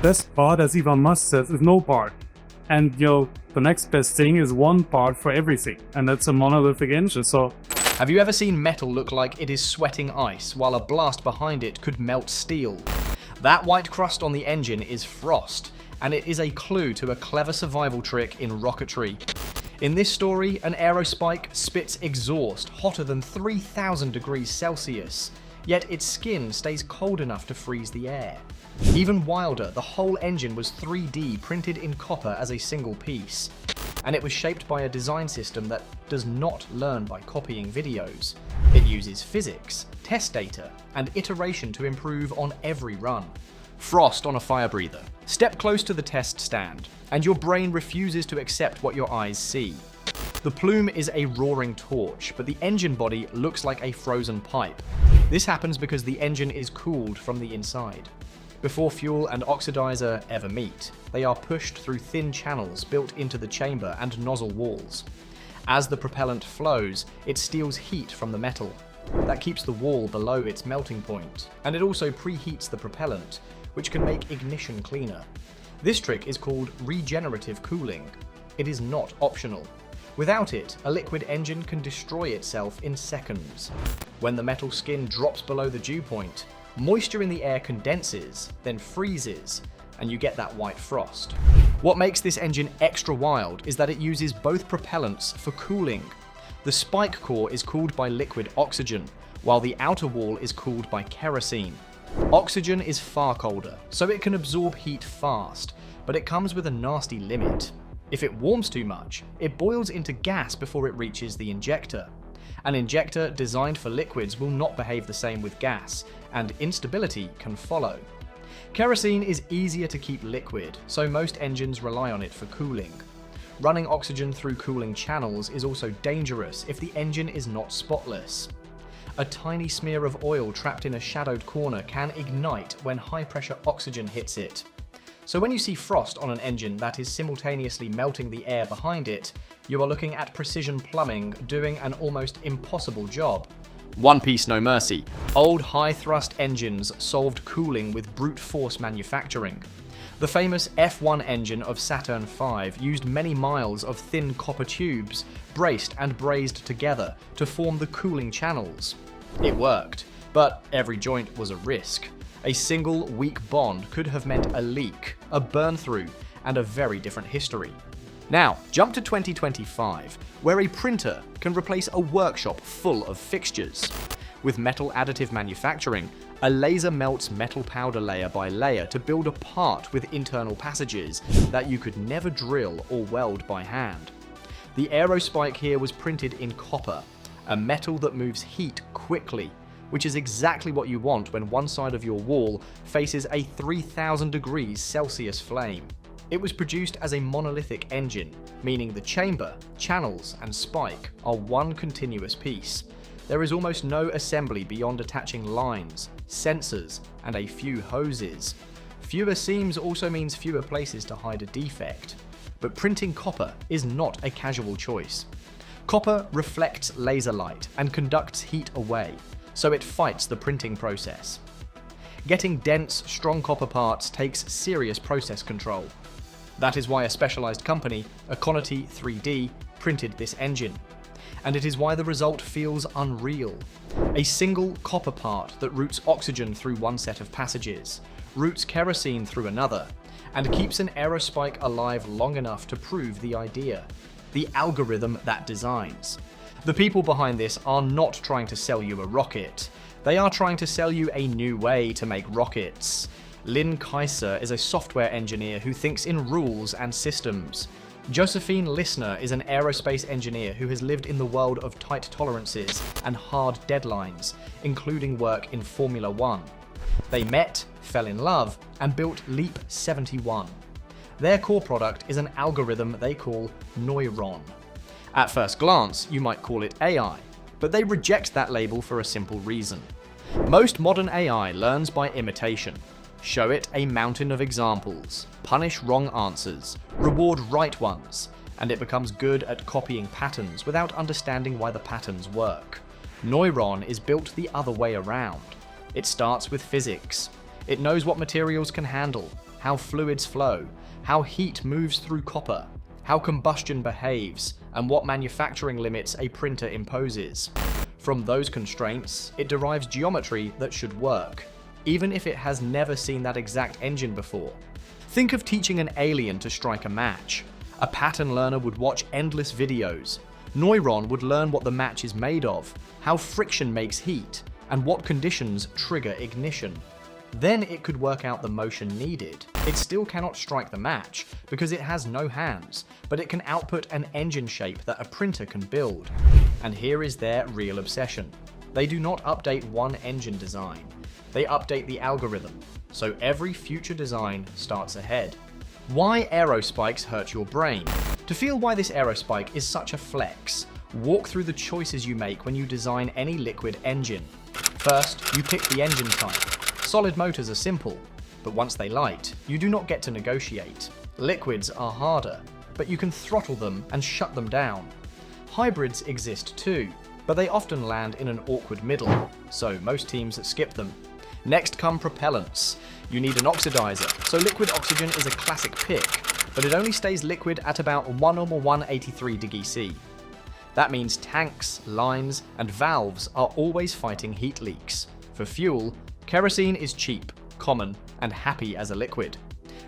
best part, as Elon Musk says, is no part. And the next best thing is one part for everything, and that's a monolithic engine. So have you ever seen metal look like it is sweating ice, while a blast behind it could melt steel? That white crust on the engine is frost, and it is a clue to a clever survival trick in rocketry. In this story, an Aerospike spits exhaust hotter than 3,000 degrees Celsius, yet its skin stays cold enough to freeze the air. Even wilder, the whole engine was 3D printed in copper as a single piece, and it was shaped by a design system that does not learn by copying videos. It uses physics, test data, and iteration to improve on every run. Frost on a fire breather. Step close to the test stand, and your brain refuses to accept what your eyes see. The plume is a roaring torch, but the engine body looks like a frozen pipe. This happens because the engine is cooled from the inside. Before fuel and oxidizer ever meet, they are pushed through thin channels built into the chamber and nozzle walls. As the propellant flows, it steals heat from the metal. That keeps the wall below its melting point, and it also preheats the propellant, which can make ignition cleaner. This trick is called regenerative cooling. It is not optional. Without it, a liquid engine can destroy itself in seconds. When the metal skin drops below the dew point, moisture in the air condenses, then freezes, and you get that white frost. What makes this engine extra wild is that it uses both propellants for cooling. The spike core is cooled by liquid oxygen, while the outer wall is cooled by kerosene. Oxygen is far colder, so it can absorb heat fast, but it comes with a nasty limit. If it warms too much, it boils into gas before it reaches the injector. An injector designed for liquids will not behave the same with gas, and instability can follow. Kerosene is easier to keep liquid, so most engines rely on it for cooling. Running oxygen through cooling channels is also dangerous if the engine is not spotless. A tiny smear of oil trapped in a shadowed corner can ignite when high-pressure oxygen hits it. So when you see frost on an engine that is simultaneously melting the air behind it, you are looking at precision plumbing doing an almost impossible job. One piece no mercy. Old high-thrust engines solved cooling with brute force manufacturing. The famous F1 engine of Saturn V used many miles of thin copper tubes, braced and brazed together to form the cooling channels. It worked, but every joint was a risk. A single weak bond could have meant a leak, a burn-through, and a very different history. Now, jump to 2025, where a printer can replace a workshop full of fixtures. With metal additive manufacturing, a laser melts metal powder layer by layer to build a part with internal passages that you could never drill or weld by hand. The Aerospike here was printed in copper, a metal that moves heat quickly, which is exactly what you want when one side of your wall faces a 3,000 degrees Celsius flame. It was produced as a monolithic engine, meaning the chamber, channels, and spike are one continuous piece. There is almost no assembly beyond attaching lines, sensors, and a few hoses. Fewer seams also means fewer places to hide a defect. But printing copper is not a casual choice. Copper reflects laser light and conducts heat away, so it fights the printing process. Getting dense, strong copper parts takes serious process control. That is why a specialized company, Econity 3D, printed this engine. And it is why the result feels unreal. A single copper part that routes oxygen through one set of passages, routes kerosene through another, and keeps an Aerospike alive long enough to prove the idea. The algorithm that designs. The people behind this are not trying to sell you a rocket. They are trying to sell you a new way to make rockets. Lynn Kaiser is a software engineer who thinks in rules and systems. Josephine Lissner is an aerospace engineer who has lived in the world of tight tolerances and hard deadlines, including work in Formula 1. They met, fell in love, and built Leap 71. Their core product is an algorithm they call Noyron. At first glance, you might call it AI, but they reject that label for a simple reason. Most modern AI learns by imitation. Show it a mountain of examples, punish wrong answers, reward right ones, and it becomes good at copying patterns without understanding why the patterns work. Noyron is built the other way around. It starts with physics. It knows what materials can handle, how fluids flow, how heat moves through copper, how combustion behaves, and what manufacturing limits a printer imposes. From those constraints, it derives geometry that should work, even if it has never seen that exact engine before. Think of teaching an alien to strike a match. A pattern learner would watch endless videos. Noyron would learn what the match is made of, how friction makes heat, and what conditions trigger ignition. Then it could work out the motion needed. It still cannot strike the match because it has no hands, but it can output an engine shape that a printer can build. And here is their real obsession. They do not update one engine design. They update the algorithm, so every future design starts ahead. Why aerospikes hurt your brain? To feel why this aerospike is such a flex, walk through the choices you make when you design any liquid engine. First, you pick the engine type. Solid motors are simple, but once they light, you do not get to negotiate. Liquids are harder, but you can throttle them and shut them down. Hybrids exist too, but they often land in an awkward middle, so most teams skip them. Next come propellants. You need an oxidizer, so liquid oxygen is a classic pick, but it only stays liquid at about 183 degrees C. That means tanks, lines, and valves are always fighting heat leaks. For fuel, kerosene is cheap, common, and happy as a liquid.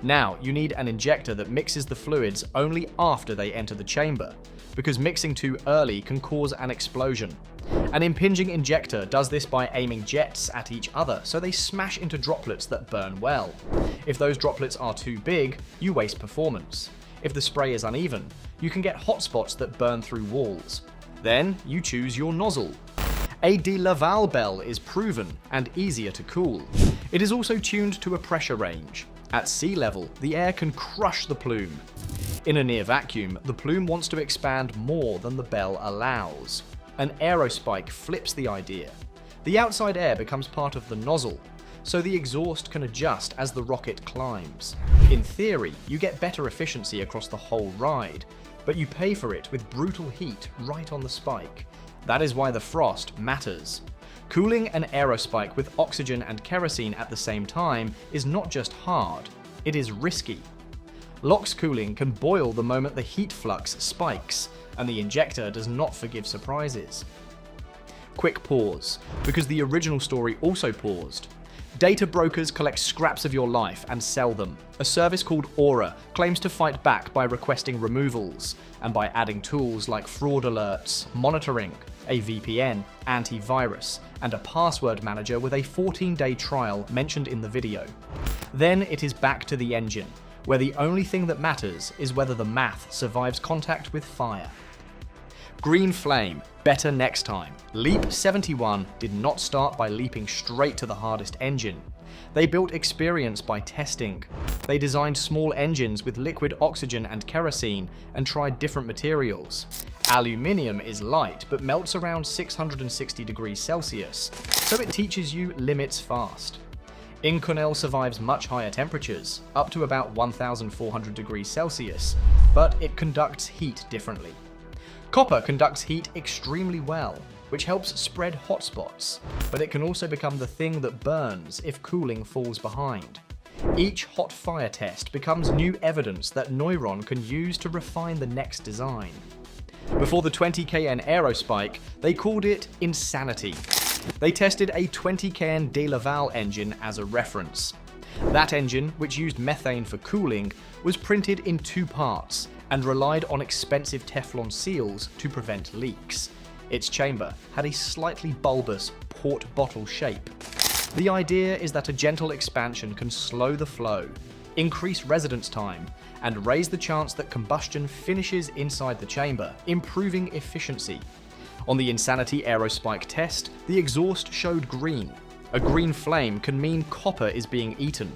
Now, you need an injector that mixes the fluids only after they enter the chamber, because mixing too early can cause an explosion. An impinging injector does this by aiming jets at each other, so they smash into droplets that burn well. If those droplets are too big, you waste performance. If the spray is uneven, you can get hotspots that burn through walls. Then, you choose your nozzle. A de Laval bell is proven and easier to cool. It is also tuned to a pressure range. At sea level, the air can crush the plume. In a near vacuum, the plume wants to expand more than the bell allows. An aerospike flips the idea. The outside air becomes part of the nozzle, so the exhaust can adjust as the rocket climbs. In theory, you get better efficiency across the whole ride, but you pay for it with brutal heat right on the spike. That is why the frost matters. Cooling an aerospike with oxygen and kerosene at the same time is not just hard, it is risky. LOX cooling can boil the moment the heat flux spikes, and the injector does not forgive surprises. Quick pause, because the original story also paused. Data brokers collect scraps of your life and sell them. A service called Aura claims to fight back by requesting removals, and by adding tools like fraud alerts, monitoring, a VPN, antivirus, and a password manager with a 14-day trial mentioned in the video. Then it is back to the engine, where the only thing that matters is whether the math survives contact with fire. Green flame, better next time. Leap 71 did not start by leaping straight to the hardest engine. They built experience by testing. They designed small engines with liquid oxygen and kerosene and tried different materials. Aluminium is light but melts around 660 degrees Celsius, so it teaches you limits fast. Inconel survives much higher temperatures, up to about 1400 degrees Celsius, but it conducts heat differently. Copper conducts heat extremely well, which helps spread hotspots, but it can also become the thing that burns if cooling falls behind. Each hot fire test becomes new evidence that Noyron can use to refine the next design. Before the 20kN Aerospike, they called it Insanity. They tested a 20kN de Laval engine as a reference. That engine, which used methane for cooling, was printed in 2 parts and relied on expensive Teflon seals to prevent leaks. Its chamber had a slightly bulbous port bottle shape. The idea is that a gentle expansion can slow the flow, increase residence time, and raise the chance that combustion finishes inside the chamber, improving efficiency. On the Insanity Aerospike test, the exhaust showed green. A green flame can mean copper is being eaten.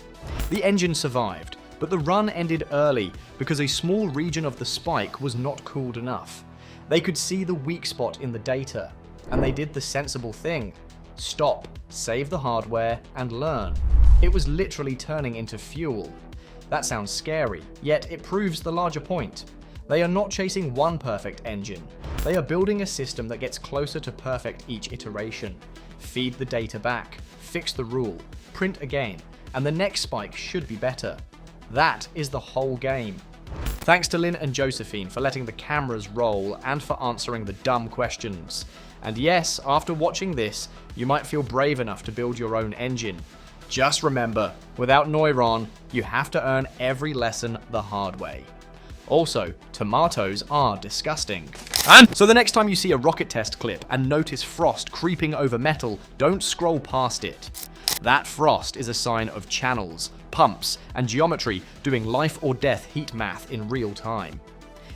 The engine survived, but the run ended early because a small region of the spike was not cooled enough. They could see the weak spot in the data, and they did the sensible thing. Stop, save the hardware, and learn. It was literally turning into fuel. That sounds scary, yet it proves the larger point. They are not chasing one perfect engine. They are building a system that gets closer to perfect each iteration. Feed the data back, fix the rule, print again, and the next spike should be better. That is the whole game. Thanks to Lynn and Josephine for letting the cameras roll and for answering the dumb questions. And yes, after watching this, you might feel brave enough to build your own engine. Just remember, without Noyron, you have to earn every lesson the hard way. Also, tomatoes are disgusting. And so the next time you see a rocket test clip and notice frost creeping over metal, don't scroll past it. That frost is a sign of channels, pumps, and geometry doing life or death heat math in real time.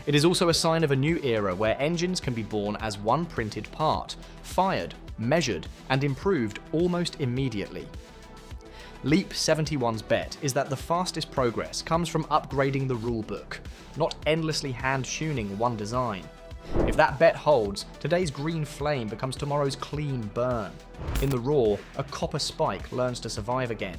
It is also a sign of a new era where engines can be born as one printed part, fired, measured, and improved almost immediately. Leap 71's bet is that the fastest progress comes from upgrading the rulebook, not endlessly hand-tuning one design. If that bet holds, today's green flame becomes tomorrow's clean burn. In the raw, a copper spike learns to survive again,